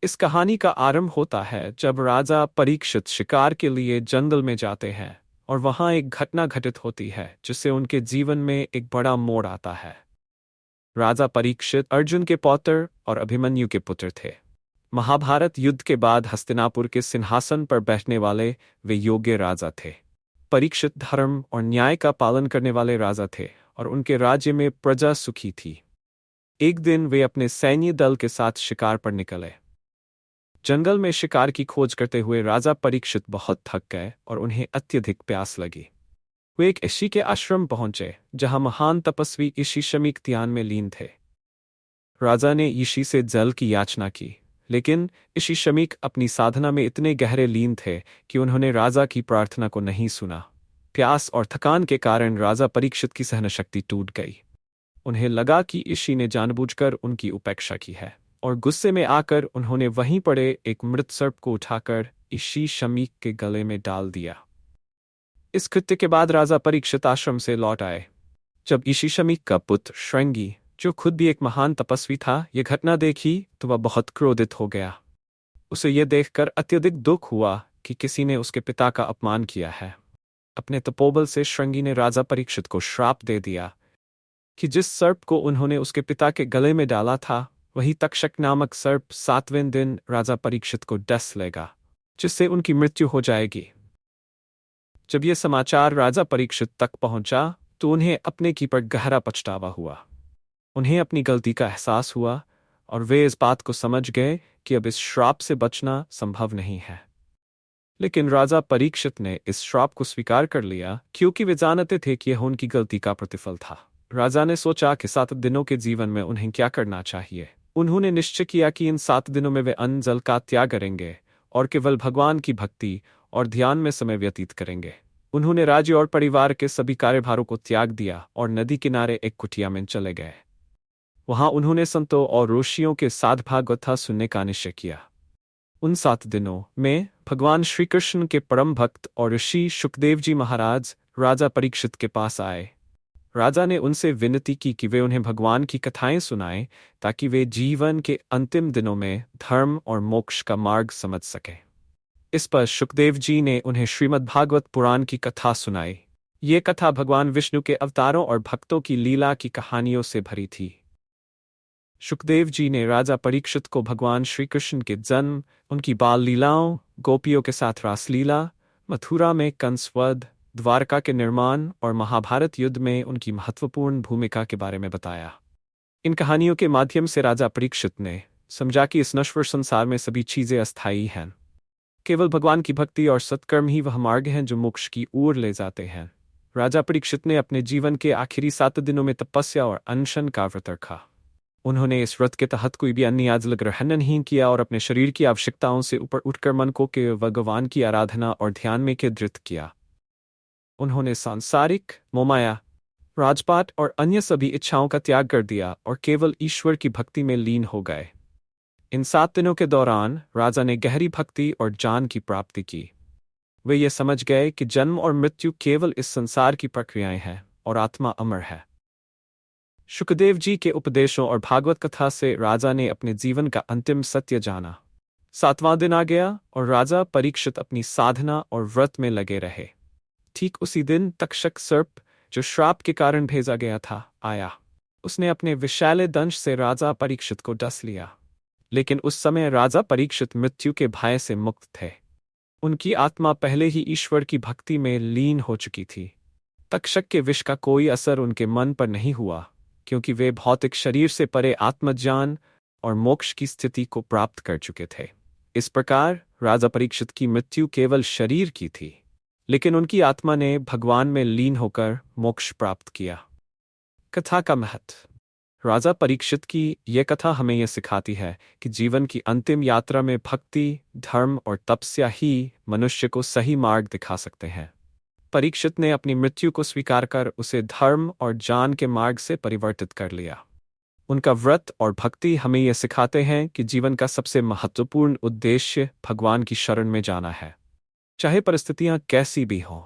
इस कहानी का आरंभ होता है जब राजा परीक्षित शिकार के लिए जंगल में जाते हैं और वहां एक घटना घटित होती है जिससे उनके जीवन में एक बड़ा मोड़ आता है। राजा परीक्षित अर्जुन के पौत्र और अभिमन्यु के पुत्र थे। महाभारत युद्ध के बाद हस्तिनापुर के सिंहासन पर बैठने वाले वे योग्य राजा थे। परीक्षित धर्म और न्याय का पालन करने वाले राजा थे और उनके राज्य में प्रजा सुखी थी। एक दिन वे अपने सैन्य दल के साथ शिकार पर निकले। जंगल में शिकार की खोज करते हुए राजा परीक्षित बहुत थक गए और उन्हें अत्यधिक प्यास लगी। वे एक ऋषि के आश्रम पहुंचे जहां महान तपस्वी ऋषि शमीक ध्यान में लीन थे। राजा ने ऋषि से जल की याचना की, लेकिन ऋषि शमीक अपनी साधना में इतने गहरे लीन थे कि उन्होंने राजा की प्रार्थना को नहीं सुना। प्यास और थकान के कारण राजा परीक्षित की सहनशक्ति टूट गई। उन्हें लगा कि ऋषि ने जानबूझकर उनकी उपेक्षा की है और गुस्से में आकर उन्होंने वहीं पड़े एक मृत सर्प को उठाकर ऋषि शमीक के गले में डाल दिया। इस कृत्य के बाद राजा परीक्षित आश्रम से लौट आए। जब ऋषि शमीक का पुत्र श्रृंगी, जो खुद भी एक महान तपस्वी था, यह घटना देखी तो वह बहुत क्रोधित हो गया। उसे यह देखकर अत्यधिक दुख हुआ कि किसी ने उसके पिता का अपमान किया है। अपने तपोबल से श्रृंगी ने राजा परीक्षित को श्राप दे दिया कि जिस सर्प को उन्होंने उसके पिता के गले में डाला था, वही तक्षक नामक सर्प 7वें दिन राजा परीक्षित को डस लेगा, जिससे उनकी मृत्यु हो जाएगी। जब यह समाचार राजा परीक्षित तक पहुंचा तो उन्हें अपने की पर गहरा पछतावा हुआ। उन्हें अपनी गलती का एहसास हुआ और वे इस बात को समझ गए कि अब इस श्राप से बचना संभव नहीं है। लेकिन राजा परीक्षित ने इस श्राप को स्वीकार कर लिया क्योंकि वे जानते थे कि यह उनकी गलती का प्रतिफल था। राजा ने सोचा कि 7 दिनों के जीवन में उन्हें क्या करना चाहिए। उन्होंने निश्चय किया कि इन 7 दिनों में वे अन्न जल का त्याग करेंगे और केवल भगवान की भक्ति और ध्यान में समय व्यतीत करेंगे। उन्होंने राज्य और परिवार के सभी कार्यभारों को त्याग दिया और नदी किनारे एक कुटिया में चले गए। वहां उन्होंने संतों और ऋषियों के साथ भागवत सुनने का निश्चय किया। उन 7 दिनों में भगवान श्री कृष्ण के परम भक्त और ऋषि शुकदेव जी महाराज राजा परीक्षित के पास आए। राजा ने उनसे विनती की कि वे उन्हें भगवान की कथाएं सुनाएं ताकि वे जीवन के अंतिम दिनों में धर्म और मोक्ष का मार्ग समझ सकें। इस पर शुकदेव जी ने उन्हें श्रीमद् भागवत पुराण की कथा सुनाई। ये कथा भगवान विष्णु के अवतारों और भक्तों की लीला की कहानियों से भरी थी। शुकदेव जी ने राजा परीक्षित को भगवान श्री कृष्ण के जन्म, उनकी बाल लीलाओं, गोपियों के साथ रासलीला, मथुरा में कंसवध, द्वारका के निर्माण और महाभारत युद्ध में उनकी महत्वपूर्ण भूमिका के बारे में बताया। इन कहानियों के माध्यम से राजा परीक्षित ने समझा कि इस नश्वर संसार में सभी चीजें अस्थायी हैं। केवल भगवान की भक्ति और सत्कर्म ही वह मार्ग हैं जो मोक्ष की ओर ले जाते हैं। राजा परीक्षित ने अपने जीवन के आखिरी 7 दिनों में तपस्या और अनशन का व्रत रखा। उन्होंने इस व्रत के तहत कोई भी अन्य याज्ञ ग्रहण नहीं किया और अपने शरीर की आवश्यकताओं से ऊपर उठकर मन को केवल भगवान की आराधना और ध्यान में केंद्रित किया। उन्होंने सांसारिक मोहमाया, राजपाट और अन्य सभी इच्छाओं का त्याग कर दिया और केवल ईश्वर की भक्ति में लीन हो गए। इन 7 दिनों के दौरान राजा ने गहरी भक्ति और ज्ञान की प्राप्ति की। वे ये समझ गए कि जन्म और मृत्यु केवल इस संसार की प्रक्रियाएं हैं और आत्मा अमर है। शुकदेव जी के उपदेशों और भागवत कथा से राजा ने अपने जीवन का अंतिम सत्य जाना। 7वां दिन आ गया और राजा परीक्षित अपनी साधना और व्रत में लगे रहे। ठीक उसी दिन तक्षक सर्प, जो श्राप के कारण भेजा गया था, आया। उसने अपने विषैले दंश से राजा परीक्षित को डस लिया। लेकिन उस समय राजा परीक्षित मृत्यु के भय से मुक्त थे। उनकी आत्मा पहले ही ईश्वर की भक्ति में लीन हो चुकी थी। तक्षक के विष का कोई असर उनके मन पर नहीं हुआ क्योंकि वे भौतिक शरीर से परे आत्मज्ञान और मोक्ष की स्थिति को प्राप्त कर चुके थे। इस प्रकार राजा परीक्षित की मृत्यु केवल शरीर की थी, लेकिन उनकी आत्मा ने भगवान में लीन होकर मोक्ष प्राप्त किया। कथा का महत्व। राजा परीक्षित की यह कथा हमें यह सिखाती है कि जीवन की अंतिम यात्रा में भक्ति, धर्म और तपस्या ही मनुष्य को सही मार्ग दिखा सकते हैं। परीक्षित ने अपनी मृत्यु को स्वीकार कर उसे धर्म और ज्ञान के मार्ग से परिवर्तित कर लिया। उनका व्रत और भक्ति हमें यह सिखाते हैं कि जीवन का सबसे महत्वपूर्ण उद्देश्य भगवान की शरण में जाना है, चाहे परिस्थितियां कैसी भी हों।